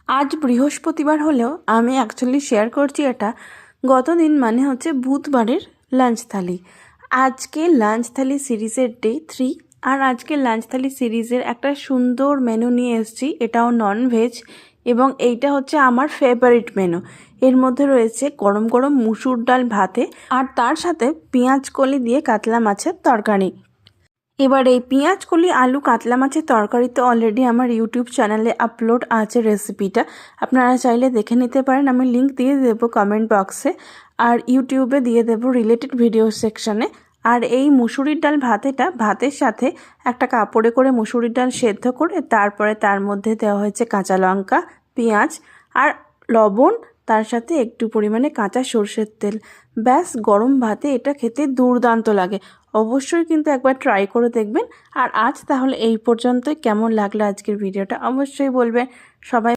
আজ বৃহস্পতিবার হলেও আমি অ্যাকচুয়ালি শেয়ার করছি এটা গতদিন মানে হচ্ছে বুধবারের লাঞ্চ থালি। আজকে লাঞ্চ থালি সিরিজের ডে 3 আর আজকে লাঞ্চ থালি সিরিজের একটা সুন্দর মেনু নিয়ে এসেছি, এটাও নন ভেজ এবং এইটা হচ্ছে আমার ফেভারিট মেনু। এর মধ্যে রয়েছে গরম গরম মুসুর ডাল ভাতে আর তার সাথে পেঁয়াজ কলি দিয়ে কাতলা মাছের তরকারি। এবার এই পেঁয়াজ কলি আলু কাতলা মাছের তরকারি তো অলরেডি আমার ইউটিউব চ্যানেলে আপলোড আছে রেসিপিটা, আপনারা চাইলে দেখে নিতে পারেন। আমি লিংক দিয়ে দেবো কমেন্ট বক্সে আর ইউটিউবে দিয়ে দেবো রিলেটেড ভিডিও সেকশানে। আর এই মুসুরির ডাল ভাতের সাথে একটা কাপড়ে করে মুসুরির ডাল সেদ্ধ করে তারপরে তার মধ্যে দেওয়া হয়েছে কাঁচা লঙ্কা, পেঁয়াজ আর লবণ, তার সাথে একটু পরিমাণে কাঁচা সর্ষের তেল। ব্যাস, গরম ভাতে এটা খেতে দুর্দান্ত লাগে। অবশ্যই কিন্তু একবার ট্রাই করে দেখবেন। আর আজ তাহলে এই পর্যন্তই। কেমন লাগলো আজকের ভিডিওটা অবশ্যই বলবেন। সবাই